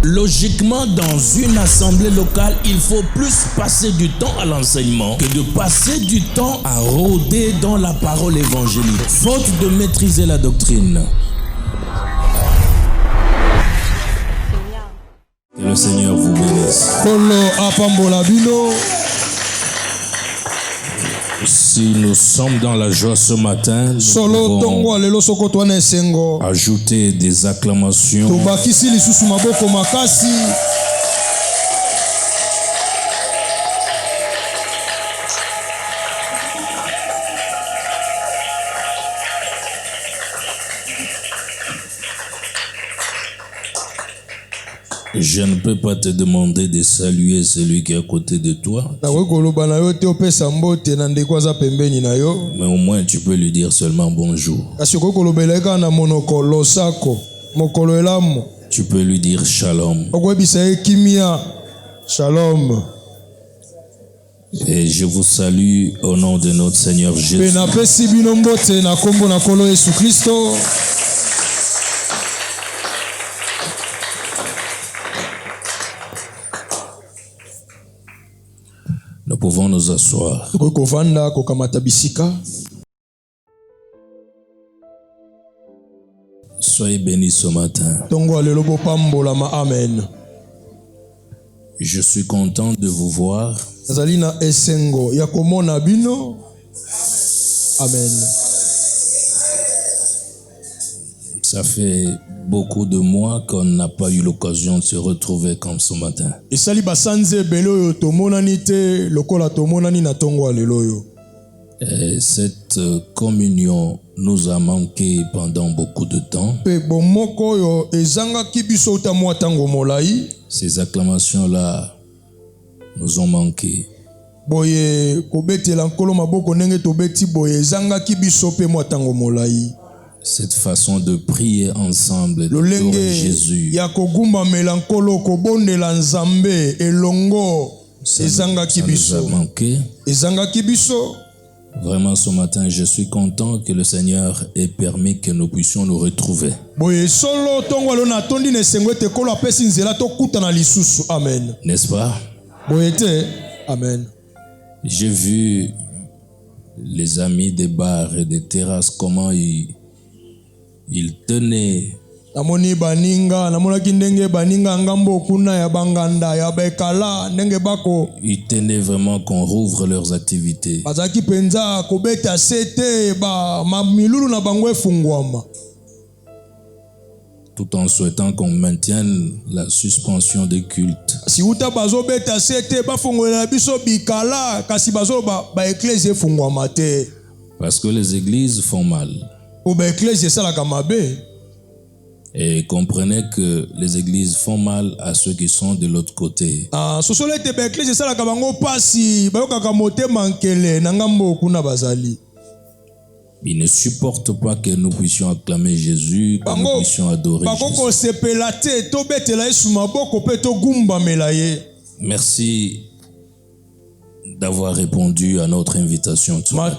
Logiquement, dans une assemblée locale, il faut plus passer du temps à l'enseignement que de passer du temps à rôder dans la parole évangélique, faute de maîtriser la doctrine. Que le Seigneur vous bénisse. Si nous sommes dans la joie ce matin, nous pouvons ajouter des acclamations. Je ne peux pas te demander de saluer celui qui est à côté de toi. Mais au moins tu peux lui dire seulement bonjour. Tu peux lui dire shalom. Shalom. Et je vous salue au nom de notre Seigneur Jésus. Nous pouvons nous asseoir. Soyez bénis ce matin. Amen. Je suis content de vous voir. Amen. Ça fait beaucoup de mois qu'on n'a pas eu l'occasion de se retrouver comme ce matin. Et cette communion nous a manqué pendant beaucoup de temps. Ces acclamations-là nous ont manqué. Cette façon de prier ensemble, de Jésus, ça nous a manqué. Vraiment ce matin, je suis content que le Seigneur ait permis que nous puissions nous retrouver. N'est-ce pas? Amen. J'ai vu les amis des bars et des terrasses, comment ils tenaient. Ils tenaient vraiment qu'on rouvre leurs activités. Tout en souhaitant qu'on maintienne la suspension des cultes. Parce que les églises font mal. Et comprenez que les églises font mal à ceux qui sont de l'autre côté. Ils ne supportent pas que nous puissions acclamer Jésus, que nous puissions adorer Jésus. Merci d'avoir répondu à notre invitation. Amen.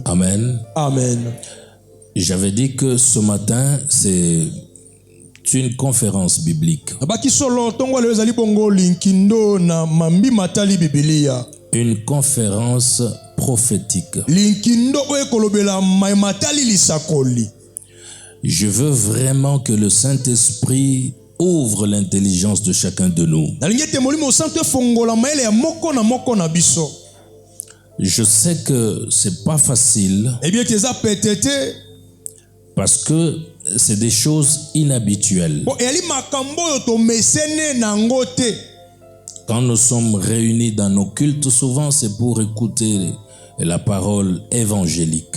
Amen. Amen. J'avais dit que ce matin, c'est une conférence biblique. Une conférence prophétique. Je veux vraiment que le Saint-Esprit ouvre l'intelligence de chacun de nous. Je sais que c'est pas facile. Parce que c'est des choses inhabituelles. Quand nous sommes réunis dans nos cultes, souvent c'est pour écouter la parole évangélique.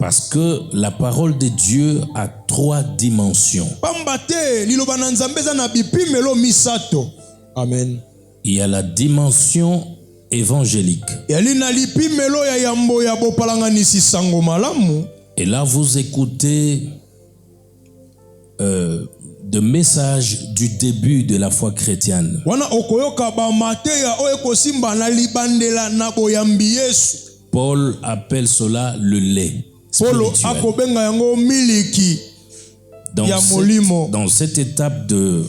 Parce que la parole de Dieu a 3 dimensions. Amen. Il y a la dimension évangélique. Et là, vous écoutez de de messages du début de la foi chrétienne. wana okoyoka ba mateya oyo kosimba na libandela na boyambi Yesu. Paul appelle cela le lait Paulo spirituel. akobenga yango miliki ya molimo. Dans cette étape de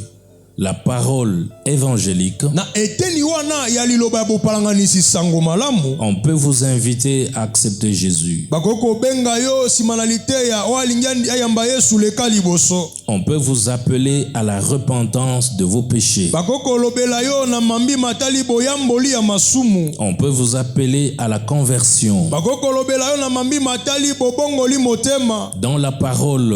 la parole évangélique, Na eteni wana ya liloba bopalanganisi sango malamu. on peut vous inviter à accepter Jésus. Bakoko benga yo simanalite ya oalingi ayamba Yesu leka liboso. On peut vous appeler à la repentance de vos péchés. Bakoko lobela yo na mambi matali boyamboli ya masumu. On peut vous appeler à la conversion. Bakoko lobela yo na mambi matali bobongoli motema. Dans la parole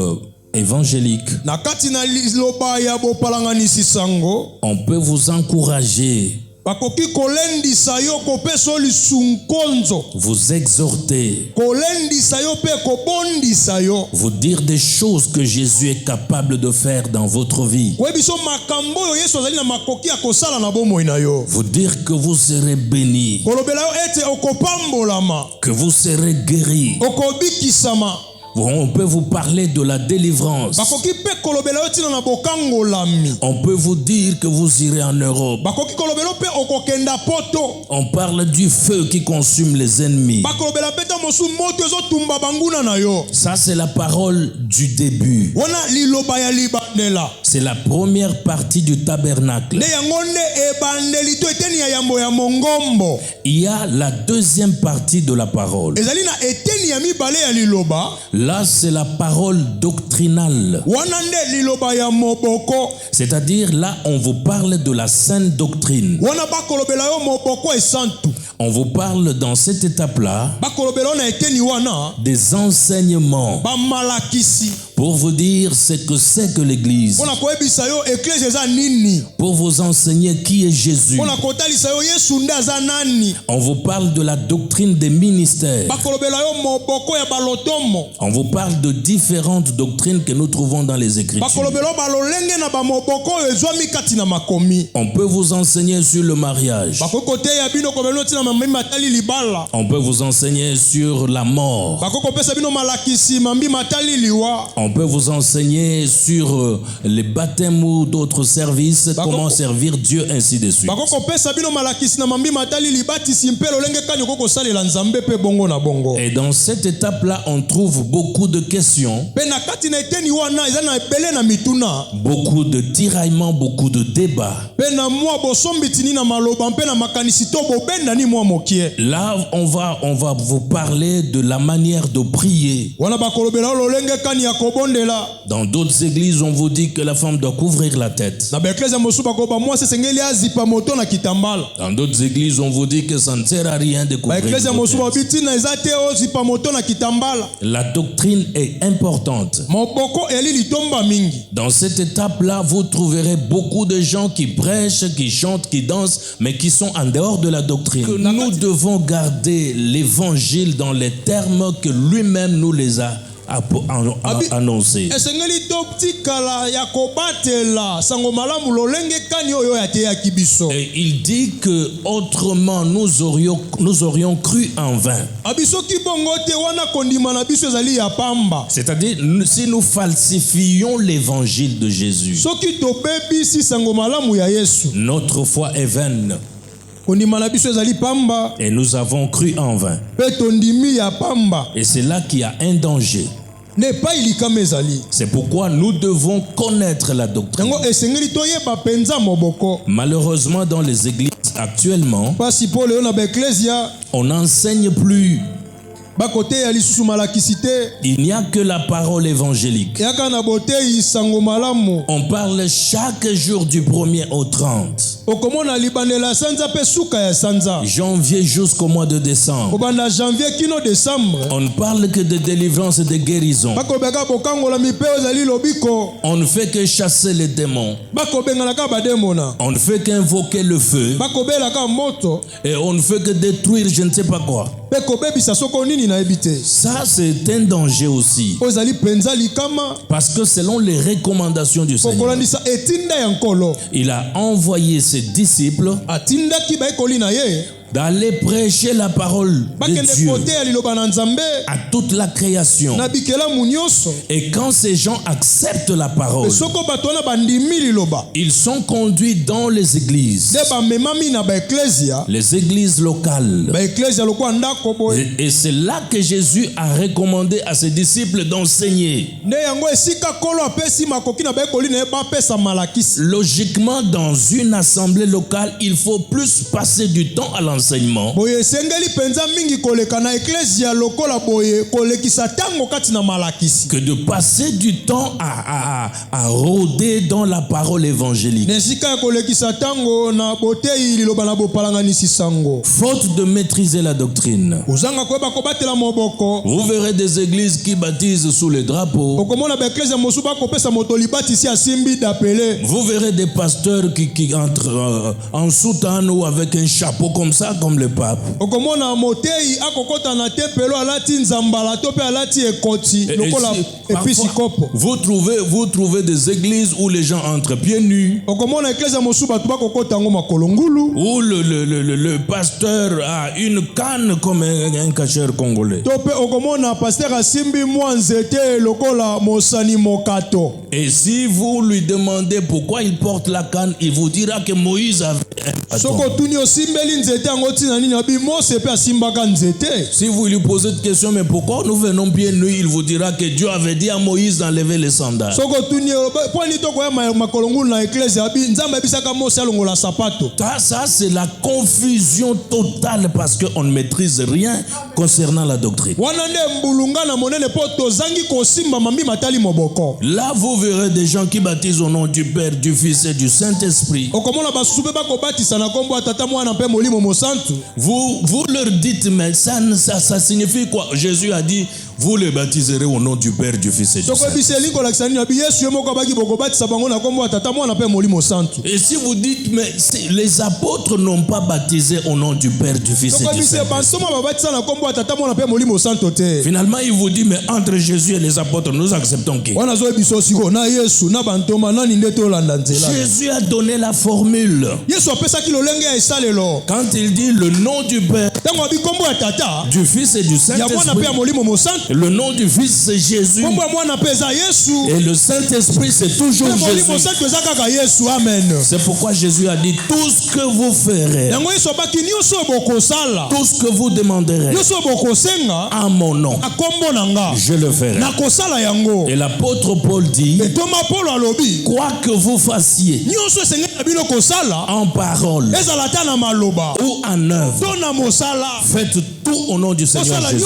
évangélique, Na kati na liloba ya bopalanganisi sango. on peut vous encourager, Bakoki kolendisa yo kopesa lisunkonzo. vous exhorter, Kolendisa yo pe kobondisa yo. vous dire des choses que Jésus est capable de faire dans votre vie. Koyebiso makambo yo Yesu azali na makoki ya kosala na bomoi na yo. Vous dire que vous serez bénis, Kolobela yo ete okopambolama. que vous serez guéris. Okobikisama. On peut vous parler de la délivrance. Bakoki pe kolobela yo tina na bokangolami. On peut vous dire que vous irez en Europe. Bakoki kolobela pe okokenda poto. On parle du feu qui consume les ennemis. Bakolobela pe ta mosu moto ezotumba banguna na yo. Ça, c'est la parole du début. Wana liloba ya libandela. C'est la première partie du tabernacle. Ne yango nde ebandeli to eteni ya yambo ya mongombo. Il y a la deuxième partie de la parole. Ezali na eteni ya mibale ya liloba. Là, c'est la parole doctrinale. Wana nde liloba ya moboko. C'est-à-dire, là, on vous parle de la sainte doctrine. Wana bakolobela yo moboko esantu. On vous parle dans cette étape-là Bakolobela yo na eteni wana. des enseignements Bamalakisi. pour vous dire ce que c'est que l'Église, Pona koyebisa yo eklese eza nini. pour vous enseigner qui est Jésus. Pona kotalisa yo Yesu nde aza nani. On vous parle de la doctrine des ministères. Bakolobela yo moboko ya balotomo. On vous parle de différentes doctrines que nous trouvons dans les Écritures. Bakolobela yo balolenge na bamoboko oyo ezwami kati na makomi. On peut vous enseigner sur le mariage. Bakoko te ya bino kobelo tina mambi matali libala. On peut vous enseigner sur la mort. Bakoko pesa bino malakisi mambi matali liwa. On peut vous enseigner sur les baptêmes ou d'autres services, comment servir Dieu, ainsi de suite. Bakoko pesa bino malakisi na mambi matali libati simpelo lenge kanyo koko salela nzambe pe bongo na bongo. Et dans cette étape-là, on trouve beaucoup de questions, Pe na kati na eteni wana eza na ebele na mituna. beaucoup de tiraillements, beaucoup de débats. Pe na mwa bosombitini na maloba mpe na makanisi to bobenda ni mwa mokie. Là, on va vous parler de la manière de prier. Wana bakolobela lolenge kani ya kobondela. Dans d'autres églises, on vous dit que la femme doit couvrir la tête. Na bekleza mosu bakoba mwa sengeli azipa moto na kitambala. Dans d'autres églises, on vous dit que ça ne sert à rien de couvrir Bekleza mosu votre tête. babiti na ezate ozipa moto na kitambala. La doctrine est importante. Moboko eli litomba mingi. Dans cette étape-là, vous trouverez beaucoup de gens qui prêchent, qui chantent, qui dansent, mais qui sont en dehors de la doctrine. Nous devons garder l'évangile dans les termes que lui-même nous les a annoncés. Esengeli toptikala ya kobatela sango malamu lolenge kani oyo ya te ya kibiso. Et il dit que autrement nous aurions cru en vain. Abiso ki bongo te wana kondima na biso ezali ya pamba. C'est-à-dire, si nous falsifions l'évangile de Jésus, Soki tobebi si sango malamu ya Yesu. notre foi est vaine Kondima na biso ezali pamba. et nous avons cru en vain. Pe tondimi ya pamba. Et c'est là qu'il y a un danger. Ne pas ilikama ezali. C'est pourquoi nous devons connaître la doctrine. Yango esengeli toyeba penza moboko. Malheureusement, dans les églises actuellement, Pasi pole yo na beklezia. on n'enseigne plus. Bakote ya lisusu malakisi te. Il n'y a que la parole évangélique. Yaka na boteyi sango malamu. On parle chaque jour du 1er au 30. Okomona libandela sanza pe suka ya sanza. Janvier jusqu'au mois de décembre. Obanda janvier kino décembre. On ne parle que de délivrance et de guérison. Bakobeka bokangola mipe ozali lobiko. On ne fait que chasser les démons. Bakobengalaka bademona. On ne fait qu'invoquer le feu. Bakobelaka moto. Et on ne fait que détruire je ne sais pas quoi. Pe kobebisa soko nini na ebite. Ça, c'est un danger aussi. Ozali penza likama. Parce que selon les recommandations du Seigneur, Kokolandisa etinda ya nkolo. il a envoyé ses disciples Atindaki baekoli na ye. d'aller prêcher la parole de Dieu à toute la création. Et quand ces gens acceptent la parole, ils sont conduits dans les églises locales. Et c'est là que Jésus a recommandé à ses disciples d'enseigner. Logiquement, dans une assemblée locale, il faut plus passer du temps à l'enseignement que de passer du temps à rôder dans la parole évangélique. Faute de maîtriser la doctrine, vous verrez des églises qui baptisent sous les drapeaux. Vous verrez des pasteurs qui entrent en soutane ou avec un chapeau comme ça, comme le pape. Vous trouvez des églises où les gens entrent pieds nus, où le pasteur a une canne comme un cacheur congolais. Et si vous lui demandez pourquoi il porte la canne, il vous dira que Moïse avait un bâton. Si vous lui posez cette question, mais pourquoi nous venons pieds nus, il vous dira que Dieu avait dit à Moïse d'enlever les sandales. Ça c'est la confusion totale parce qu'on ne maîtrise rien concernant la doctrine. Là vous verrez des gens qui baptisent au nom du Père, du Fils et du Saint-Esprit. Vous leur dites, mais ça signifie quoi? Jésus a dit, vous les baptiserez au nom du Père, du Fils et du Saint-Esprit. Et si vous dites, mais les apôtres n'ont pas baptisé au nom du Père, du Fils et du Saint-Esprit. Finalement, il vous dit, mais entre Jésus et les apôtres, nous acceptons qui? Jésus a donné la formule. Quand il dit le nom du Père, du Fils et du Saint-Esprit, le nom du Fils c'est Jésus et le Saint-Esprit c'est toujours Jésus. C'est pourquoi Jésus a dit, tout ce que vous ferez, tout ce que vous demanderez en mon nom, je le ferai. Et l'apôtre Paul dit, quoi que vous fassiez en parole ou en œuvre, faites tout au nom du Seigneur Jésus.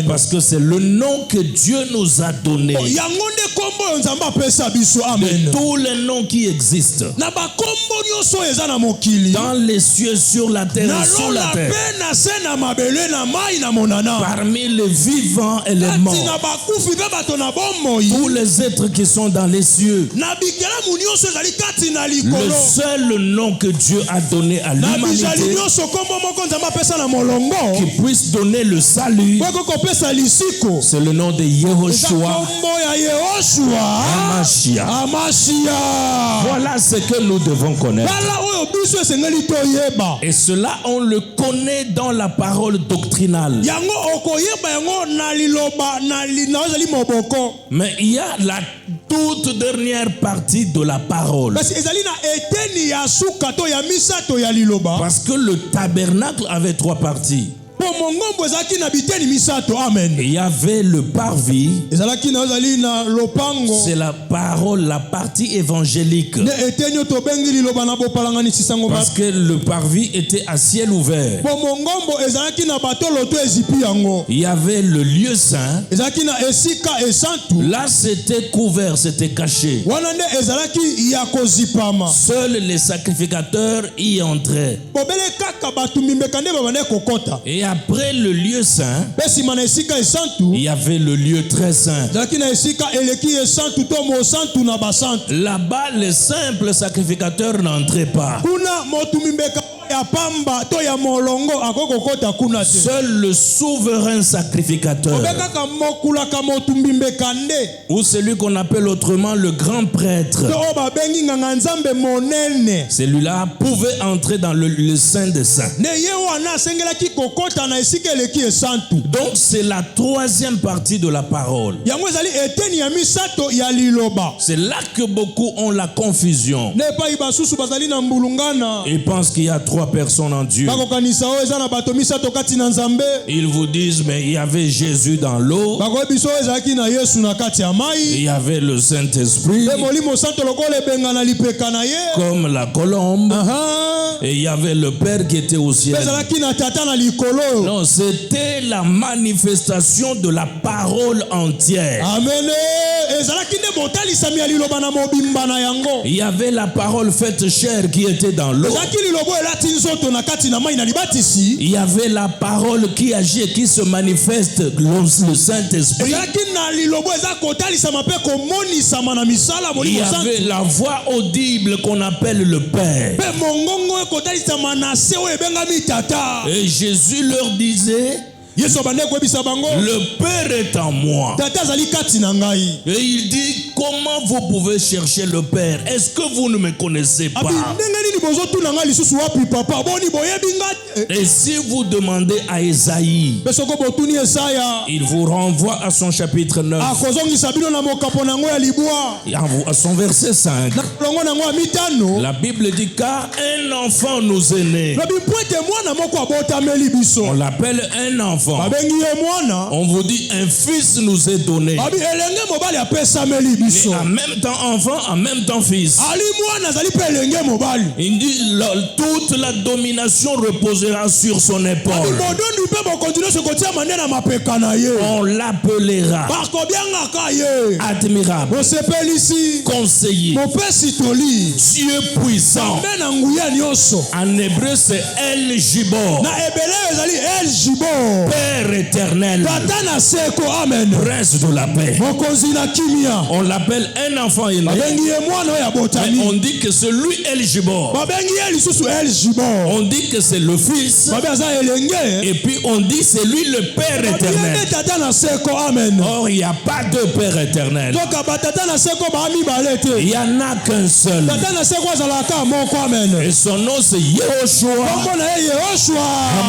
Parce que c'est le nom que Dieu nous a donné. De tous les noms qui existent dans les cieux, sur la terre et sous la terre, parmi les vivants et les morts, tous les êtres qui sont dans les cieux, le seul nom que Dieu a donné à l'humanité qui puisse donner le salut, c'est le nom de Yehoshua Hamashiach. Voilà ce que nous devons connaître. Et cela, on le connaît dans la parole doctrinale. Mais il y a la toute dernière partie de la parole. Parce que le tabernacle avait 3 parties. Il y avait le parvis, c'est la parole, la partie évangélique. Parce que le parvis était à ciel ouvert. Il y avait le lieu saint. Là c'était couvert, c'était caché. Seuls les sacrificateurs y entraient. Et après le lieu saint, il y avait le lieu très saint. Là-bas, les simples sacrificateurs n'entraient pas. ya pamba to ya molongo akoko kota kuna te. Seul le souverain sacrificateur, Obekaka mokulaka motumbimbe kande. ou celui qu'on appelle autrement le grand prêtre, To babengi nganga nzambe monene. celui-là pouvait entrer dans le Saint des Saints. Ne ye wana sengelaki kokota na esika eleki esantu. Donc c'est la troisième partie de la parole. Yango ezali eteni ya misato ya liloba. C'est là que beaucoup ont la confusion. Ne pa ibasusu bazali na mbulungana. Ils pensent qu'il y a trois personnes en Dieu. Bakokanisa o eza na bato misato kati na nzambe. Ils vous disent, mais il y avait Jésus dans l'eau, Bakoyebiso ezalaki na Yesu na kati ya mai. il y avait le Saint-Esprit Pe molimo santo lokola ebenga na lipeka na ye. comme la colombe, Aha. et il y avait le Père qui était au ciel. Ezalaki na tata na likolo. Non, c'était la manifestation de la parole entière. Amen. Ezalaki nde botalisami ya liloba na mobimba na yango. Il y avait la parole faite chair qui était dans l'eau. Ezalaki lilobo elati nzoto na kati na mai na libatisi. Il y avait la parole qui agit et qui se manifeste, le Saint-Esprit. Ezalaki na lilobo eza kotalisama pe komonisama na misala Il y molimo santo. avait la voix audible qu'on appelle le Père. Pe mongongo ekotalisama na se oyo ebengami tata. Et Jésus leur disait, Yesu abande koyebisa bango. le Père est en moi. Tata azali kati na ngai. Et il dit, comment vous pouvez chercher le Père? Est-ce que vous ne me connaissez pas? Abi ndenge nini bozotuna ngai lisusu wapi papa boni boyebi ngai. Et si vous demandez à Ésaïe, Pe soko botuni Esaya. il vous renvoie à son chapitre 9, Akozongisa bino na mokapo na ngo ya libwa. et à son verset 5. Na longo na ngo ya mitano. La Bible dit, car un enfant nous est né. Lobi mpwete mwana moko abotameli biso. On l'appelle un enfant. Babengi ye mwana. On vous dit, un fils nous est donné. Abi elenge mobali apesameli Et biso. en même temps enfant, en même temps fils. Ali mwana azali pe elenge mobali. Il dit, toute la domination reposera sur son Abi épaule. bodondi pe bokontinue se kotia mande na mapeka na ye. On l'appellera Bakobiangaka ye. admirable, Mosepelisi. conseiller, Mopesi toli. Dieu puissant. Mbe na nguya nyonso. En hébreu, c'est El Gibor, Na ebele ezali El Gibor. Père éternel, Tata na seko amen. prince de la paix. Mokonzi na kimia. On l'appelle un enfant aîné. Babengi ye mwana oyo Mais abotami. on dit que c'est lui El Gibor. Babengi ye lisusu El Gibor. On dit que c'est le fils. Babe aza elenge. Et puis on dit c'est lui le Père éternel. Babengi tata na seko amen. Or, il n'y a pas de Père éternel. Toka batata na seko ba mibale te. Il n'y en a qu'un seul. Tata na seko azalaka moko amen. Et son nom c'est Yehoshua Kombo na ye Yehoshua.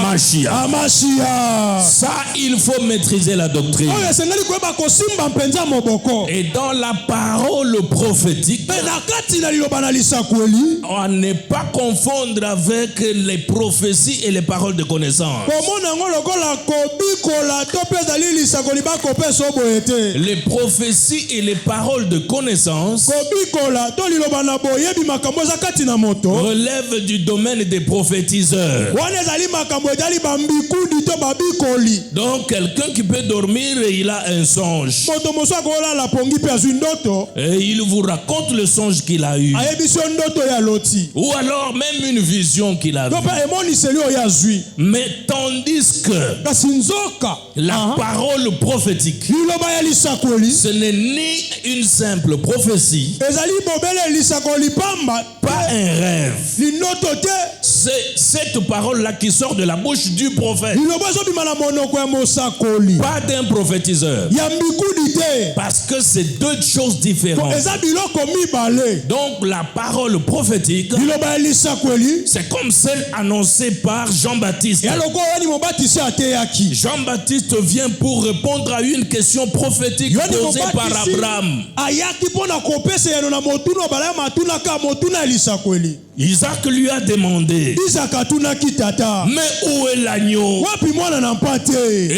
HaMashiach. Amashia. Ça, il faut maîtriser la doctrine. Oyo esengeli koyeba kosimba mpenza moboko. Et dans la parole prophétique, Pe na kati na liloba na lisakweli. on n'est pas confondre avec les prophéties et les paroles de connaissance. Komona ngo lokola kobikola to pe ezali lisakoli bakopesa oboye te. Les prophéties et les paroles de connaissance Kobikola to liloba na boyebi makambo eza kati na moto. relèvent du domaine des prophétiseurs. Wana ezali makambo ezali bambikudi to babikoli. Donc quelqu'un qui peut dormir, il a un songe. Moto mosu akolala pongi pe azwi ndoto. Et il vous raconte le songe qu'il a eu. Ayebisi yo ndoto ya loti. Ou alors même une vision qu'il a To vue. pe emoniseli oyo azwi. Mais tandis que Kasi nzoka. la parole prophétique, Liloba ya lisakweli. ce n'est ni une simple prophétie, Ezali bobele lisakoli pamba. pas un rêve. Linoto te. C'est cette parole-là qui sort de la bouche du prophète, Liloba ezobima na monoko ya mosakoli. pas d'un prophétiseur. Ya mbikudi te. Parce que c'est deux choses différentes. Eza biloko mibale. Donc la parole prophétique, Liloba ya lisakweli. c'est comme celle annoncée par Jean-Baptiste. Ya loko yani mobatisi ateyaki. Jean-Baptiste vient pour répondre à une question prophétique Yohane posée par Mobatisi Abraham. ayaki mpona kopesa yano na motuna balaya matunaka motuna ya lisakweli. Isaac lui a demandé, Isaka atunaki tata. mais où est l'agneau? Wapi mwana na mpa te.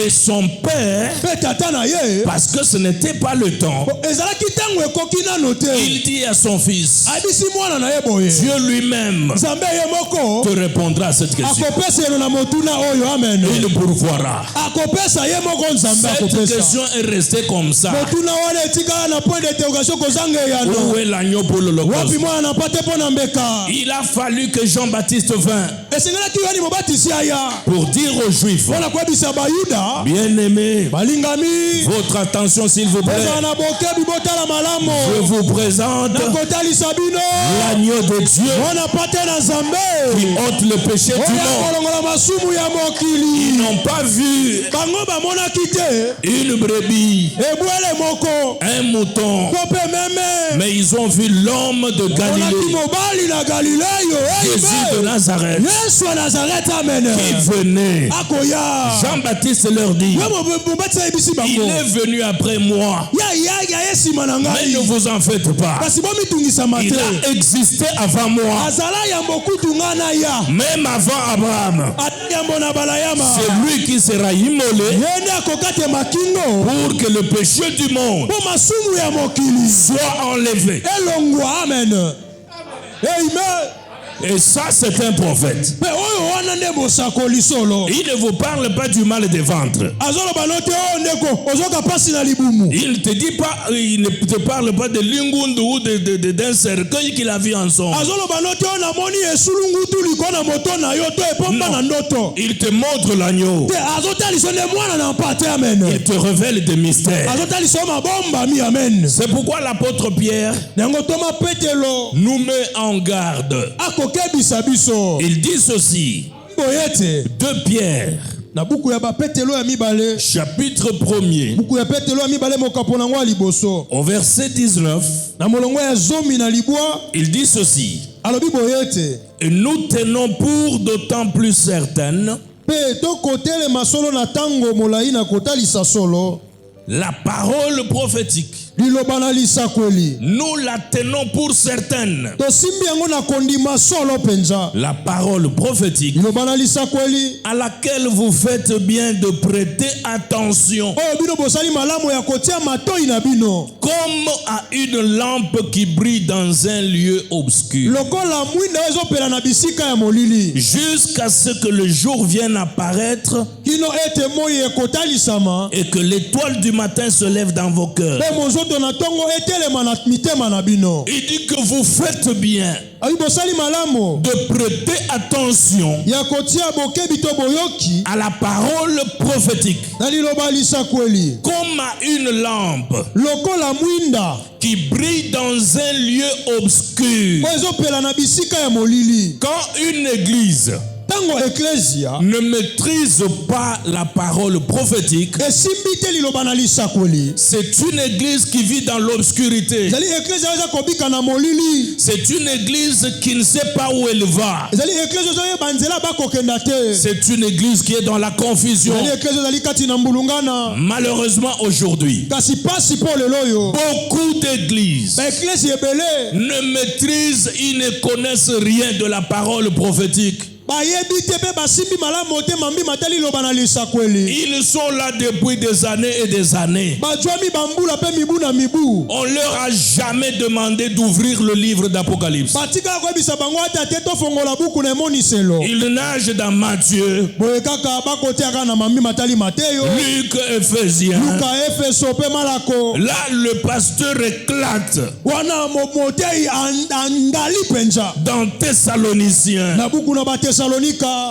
Et son père, Pe tata na ye. parce que ce n'était pas le temps, Ezalaki ntango ekoki nano te. il dit à son fils, Ayebisi mwana na ye boye. Dieu lui-même Nzambe ye moko. te répondra à cette question. Akopesa yano na motuna oyo amen. Il pourvoira. Akopesa ye moko nzambe Cette akopesa. question est restée comme ça. Motuna wana etikala na point d'interrogation kozanga eyano. Où est l'agneau pour le Wapi holocauste? mwana na mpa te mpo na mbeka. Il Il a fallu que Jean-Baptiste vint esengelaki yohani mobatisi aya pour dire aux Juifs, mpona koyebisa bayuda bien-aimés, balingami votre attention s'il vous plaît. kozala na bokebi botala malamu Je vous présente nakotalisa bino l'agneau de Dieu mwana pate na nzambe qui ôte le péché du oyo monde. akolongola masumu ya mokili Ils n'ont pas vu bango bamonaki te une brebis, ebwele moko un mouton, to mpe meme mais ils ont vu l'homme de monaki Galilée, mobali na galileyo Jésus de Nazareth, yesu ya nazareth amen qui venait. akoya Jean-Baptiste leur dit, we mobatisa yebisi il bango est venu après moi, ya ye nsima na mais ngai ne vous en faites pas. kasi bomitungisama Il te a existé avant moi, azala yambo kutu nga na ya même avant Abraham. ata yambo na balayama C'est lui qui sera immolé ye nde akokatema kingo pour que le péché du monde mpo masumu ya mokili soit enlevé. elongwa amen amen Et ça, c'est un prophète. mpe oyo wana nde bosakoli solo Il ne vous parle pas du mal des ventres. azoloba no te oyo ndeko ozoka mpasi na libumu Il ne te dit pas, il ne te parle pas de lingundu ou d'un cercueil qu'il a vu en son. azoloba no te oyo namoni esulungutu liko na moto na yo to epomba na ndoto Il te montre l'agneau. te azotaliso nde mwana na mpa te amen Il te révèle des mystères. azotaliso mabombami amen C'est pourquoi l'apôtre Pierre yango toma petelo nous met en garde. akokebisa biso Il dit ceci, boye te 2 Pierre, na buku ya bapetelo ya mibale chapitre 1er, buku ya petelo ya mibale mokapo nango ya liboso au verset 19, na molongo ya zomi na libwa il dit ceci, alobi boye te et nous tenons pour d'autant plus certaine mpe tokotelema solo na ntango molai na kotalisa solo la parole prophétique. liloba na lisakweli Nous la tenons pour certaine. tosimbi yango na kondima solo mpenza La parole prophétique liloba na lisakweli à laquelle vous faites bien de prêter attention, oyo bino bosali malamu ya kotia matoi na bino comme à une lampe qui brille dans un lieu obscur, lokola mwinda oyo ezopela na bisika ya molili jusqu'à ce que le jour vienne apparaître kino ete moi ekotalisama et que l'étoile du matin se lève dans vos cœurs. mpe mozoto na ntongo etelema na mitema na bino Il dit que vous faites bien abi bosali malamu de prêter attention ya kotia bokebi to boyoki à la parole prophétique, na liloba ya lisakweli comme à une lampe lokola mwinda qui brille dans un lieu obscur. oyo ezopela na bisika ya molili Quand une église ntango eklesia ne maîtrise pas la parole prophétique, esimbi te liloba na lisakweli c'est une église qui vit dans l'obscurité. ezali eklesia oyo eza kobika na molili C'est une église qui ne sait pas où elle va. ezali eklesia ozoyeba nzela bakokenda te C'est une église qui est dans la confusion. ezali eklesia ezali kati na mbulungana Malheureusement aujourd'hui, kasi pasi mpo lelo oyo beaucoup d'églises baeklesia ebele ne maîtrisent, ils ne connaissent rien de la parole prophétique. bayebi te mpe basimbi malamu motema mbi matali liloba na lisakweli Ils sont là depuis des années et des années. bazwami bambula mpe mibu na mibu On leur a jamais demandé d'ouvrir le livre d'Apocalypse. batikala koyebisa bango ata te tofongola buku na emoniselo Ils nagent dans Matthieu, boye kaka bakotia kaka na mambi matali mateyo Luc, Éphésiens. luka efeso mpe malako Là, le pasteur éclate wana motei angali mpenza dans Thessaloniciens. na buku na batesalonika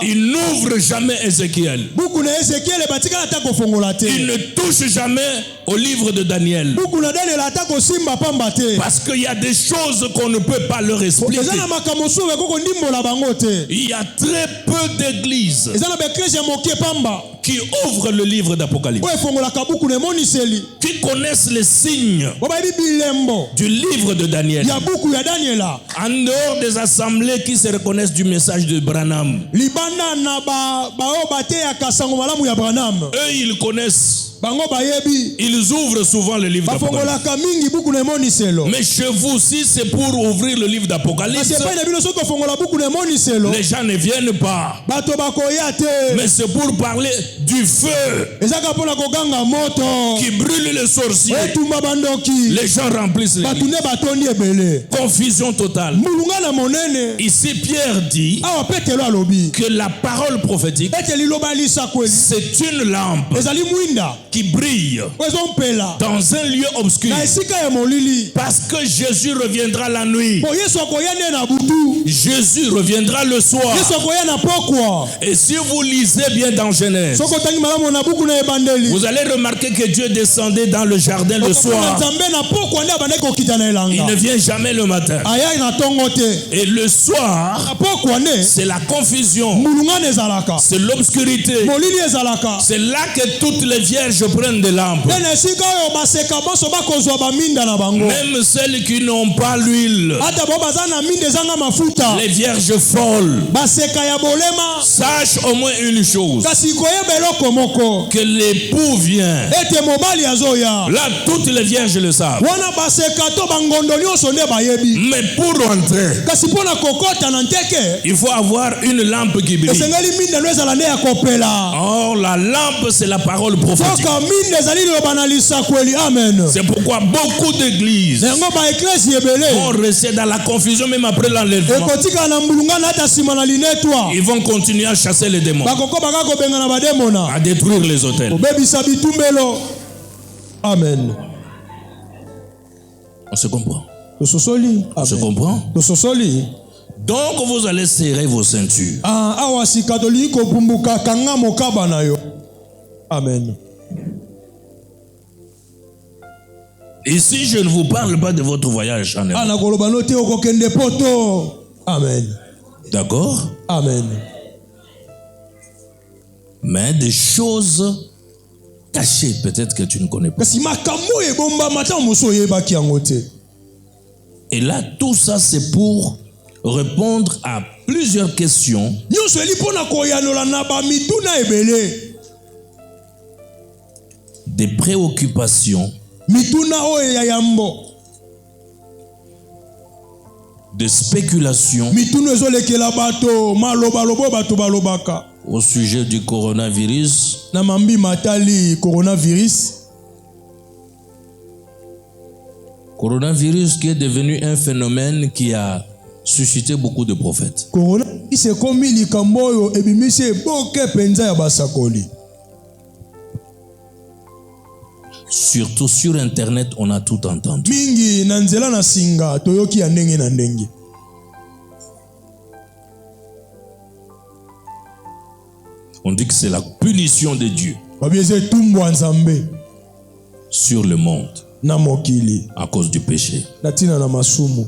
Il n'ouvre jamais Ézéchiel. buku na ezekiele batikala ata kofongola te Il ne touche jamais au livre de Daniel. buku na daniel ata kosimba pamba te Parce qu'il y a des choses qu'on ne peut pas leur expliquer. eza na makambo mosusu ekoko ndimbola bango te Il y a très peu d'églises eza na baeklesi ya mokie pamba qui ouvrent le livre d'Apocalypse, oyo efongolaka buku na emoniseli qui connaissent les signes bo bayebi bilembo du livre de Daniel. ya buku ya daniela En dehors des assemblées qui se reconnaissent du message de Branham, libanda na baoyo bateyaka sango malamu ya branham eux ils connaissent, bango bayebi ils ouvrent souvent le livre d'Apocalypse. bafongolaka mingi buku na emoniselo Mais chez vous, si c'est pour ouvrir le livre kasi d'Apocalypse, epai na bino soki ofongola buku na emoniselo les gens ne viennent pas. bato bakoya te Mais c'est pour parler du du feu ezaka mpona koganga moto qui brûle les sorciers. etumba bandoki Les gens remplissent les bato nde batondi ebele confusion totale. mbulunga na monene. Ici, Pierre dit awa petelo alobi que la parole prophétique, ete liloba lisakweli c'est une lampe ezali mwinda qui brille oyo ezompela dans un lieu obscur. na esika ya molili Parce que Jésus reviendra la nuit. po yesu akoya nde na butu Jésus reviendra le soir. yesu akoya na pokwa. Et si vous lisez bien dans Genèse, soki otangi malamu na buku na ebandeli vous allez remarquer que Dieu descendait dans le jardin le soir. nzambe na pokwa nde abandaki kokita na Il elanga ne vient jamais le matin. ayai na ntongo te. Et le soir, na pokwa nde c'est la confusion, mbulunga nde ezalaka c'est l'obscurité. molili ezalaka. C'est là que toutes les vierges prennent des lampes. nde na esika oyo baseka bonso bakozwa baminda na bango Même celles qui n'ont pas l'huile, ata bo baza na minda ezanga mafuta les vierges folles, baseka ya bolema. sachent au moins une chose, kasi koyeba eloko moko que l'époux vient. ete mobali azoya. Là, toutes les vierges le savent. wana baseka to bangondo nyonso nde bayebi. Mais pour rentrer, kasi mpona kokota na nteke il faut avoir une lampe qui brille. esengeli minda no ezala nde ya kopela. Or, la lampe, c'est la parole prophétique. soka minda ezali liloba na lisakweli. amen. C'est pourquoi beaucoup d'églises na yango baeklesi ebele vont rester dans la confusion même après l'enlèvement. ekotika na mbulunga na ata nsima na linetwa. Ils vont continuer à chasser les démons, bakokoba kaka kobenga na bademona à détruire les hôtels. kobebisa bitumbelo. amen. On se comprend? tososoli. On se comprend? tososoli. Donc, vous allez serrer vos ceintures. awa sika tolingi kopumbuka kanga mokaba na yo. amen. Ici, je ne vous parle pas de votre voyage en Europe. nakoloba no te okokende poto. amen. D'accord? amen. Mais des choses cachées, peut-être que tu ne connais pas. kasi makambo ebombama ntango mosu oyebaki yango te. Et là, tout ça, c'est pour répondre à plusieurs questions nyonso eli mpona koyanola na bamituna ebele. des préoccupations, mituna oyo ya yambo. de spéculations mituna ezolekela bato malobaloba oyo bato balobaka au sujet du coronavirus, na mambi matali coronavirus. Coronavirus qui est devenu un phénomène qui a suscité beaucoup de prophètes. coronavirus ekomi likambo oyo ebimisi eboke mpenza ya basakoli. Surtout sur Internet, on a tout entendu. mingi na nzela na singa toyoki ya ndenge na ndenge. On dit que c'est la punition de Dieu babi eza etumbu ya nzambe sur le monde na mokili à cause du péché, na ntina na masumu.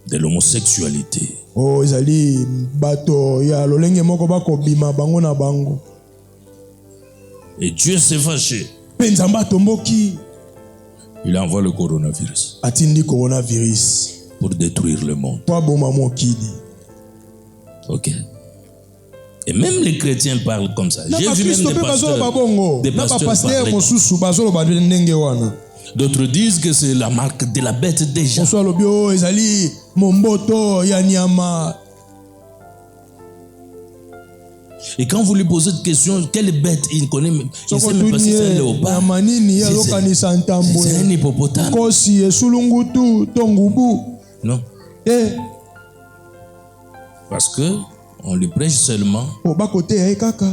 de l'homosexualité. ezali bato ya lolenge moko bakobima bango na bango. Et Dieu s'est fâché. mpe nzambe atomboki Il envoie le coronavirus atindi coronavirus pour détruire le monde. po aboma mokili. Ok. Et même les chrétiens parlent comme ça. na J'ai vu bakristo même mpe bazoloba bongo des na pasteurs bapaster parler. mosusu bazoloba ndenge wana. D'autres disent que c'est la marque de la bête déjà. mosu alobi oyo ezali momboto ya nyama. Et quand vous lui posez cette question, quelle bête il connaît, il sait même pas si c'est un léopard, nyama nini ye azokanisa c'est un ntambwe hippopotame. kosi esulungutu to ngubu. Non, parce que on lui prêche seulement po bakoteya ye kaka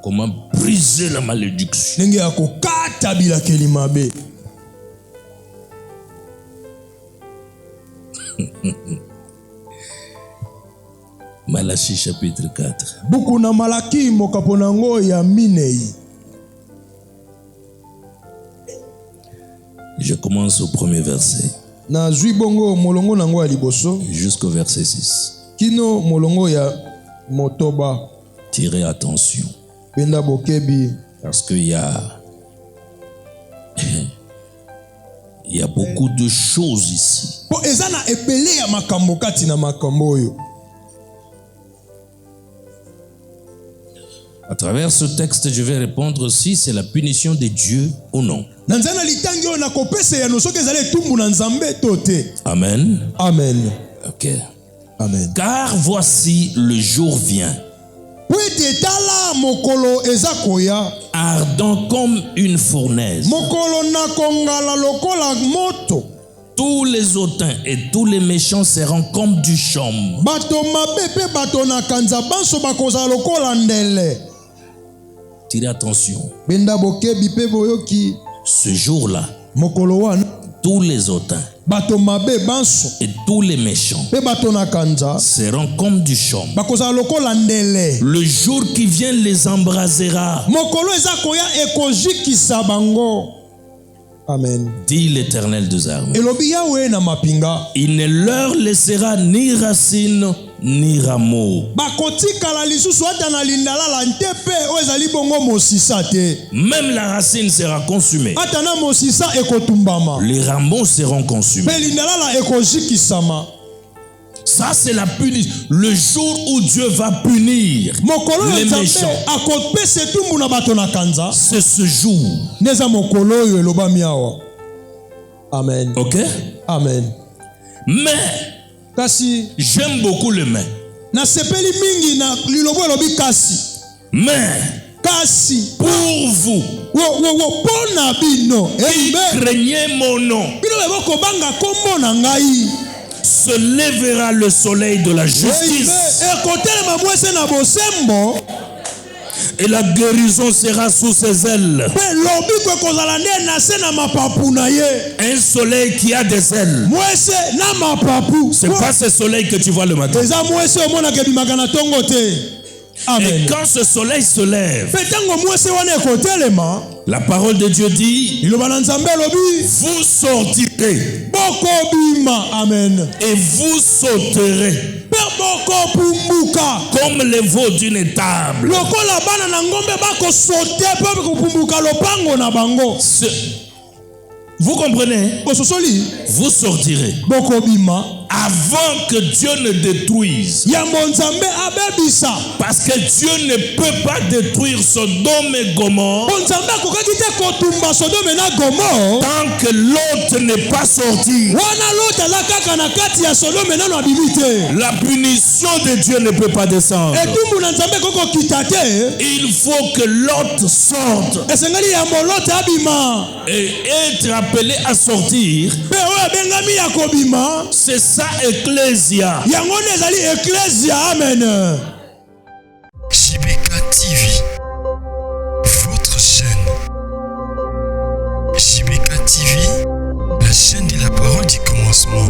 comment briser la malédiction. ndenge ya kokata bilakeli mabe. Malachie chapitre 4. buku na malaki mokapo nango ya minei. Je commence au premier verset nazwi bongo molongo nango ya liboso jusqu'au verset 6. kino molongo ya motoba. Tirez attention penda bokebi parce qu'il y a il y a beaucoup de choses ici. po eza na ebele ya makambo kati na makambo oyo. À travers ce texte, je vais répondre si c'est la punition de Dieu ou non. na nzela litangi oyo nakopesa ya soki ezali etumbu na nzambe to te. Amen. amen. Ok. amen. Car voici le jour vient. Pwete tala mokolo ezakoya. ardent comme une fournaise. Mokolo na kongala lokola moto. Tous les hautains et tous les méchants seront comme du chaume. Bato mabe pe bato na kanza banso bakoza lokola ndele. Tirez attention. Benda bokebi pe boyoki. Ce jour-là, Mokolo wana. tous les hautains Bato mabe banso. et tous les méchants Pe bato na kanza. seront comme du chaume. Bakoza lokola ndele. Le jour qui vient les embrasera, Mokolo ezakoya ekojikisa bango. Amen. dit l'Éternel des armées. Elobi Yahweh na mapinga. Il ne leur laissera ni racine ni rameau. Bakotikala lisusu ata na lindalala nte pe oyo ezali bongo mosisa te. Même la racine sera consumée. Ata na mosisa ekotumbama. Les rameaux seront consumés. Pe lindalala ekojikisama. Ça, c'est la punition. Le jour où Dieu va punir Mokolo les Nzambe méchants, akopesa etumbu na bato na kanza. c'est ce jour. Neza mokolo oyo elobami awa. Amen. Ok? Amen. Mais, Kasi j'aime beaucoup le mais. na sepeli mingi na lilobo elobi kasi. Mais, Kasi pour vous wo pona bino. qui craignez mon nom, Bino bebo banga kombo na ngai. se lèvera le soleil de la justice Ekotelema mwese na bosembo. et la guérison sera sous ses ailes. Pe lobi kwe kozala nde na se na mapapu na ye. Un soleil qui a des ailes. Mwese na mapapu. C'est pas ce soleil que tu vois le matin. Eza mwese omona ke bimaka na tongo te. Et Amen. quand ce soleil se lève, Pe tango mwese wana ekotelema. la parole de Dieu dit, Iloba na Nzambe lobi. vous sortirez Boko bima. Amen. et vous sauterez Pe boko pumbuka. comme les veaux d'une étable. Lokola bana na ngombe bako sote pe kupumbuka lopango na bango. Vous comprenez? Bososoli. Vous sortirez Boko bima. avant que Dieu ne détruise. Yambo Nzambe abebisa. Parce que Dieu ne peut pas détruire Sodome et Gomorrhe Nzambe akokaki te kotumba Sodome na Gomorrhe. tant que l'autre n'est pas sorti. Wana lote aza kaka na kati ya Sodome nano abimi te. La punition de Dieu ne peut pas descendre. Etumbu na Nzambe kokokita te. Il faut que l'autre sorte Esengeli yambo lote abima. et être appelé à sortir. Pe oyo abengami ya kobima. C'est ça, Ecclésia. Yango nde ezali Ecclesia. Amen. JBK TV, votre chaîne. JBK TV, la chaîne de la parole du commencement.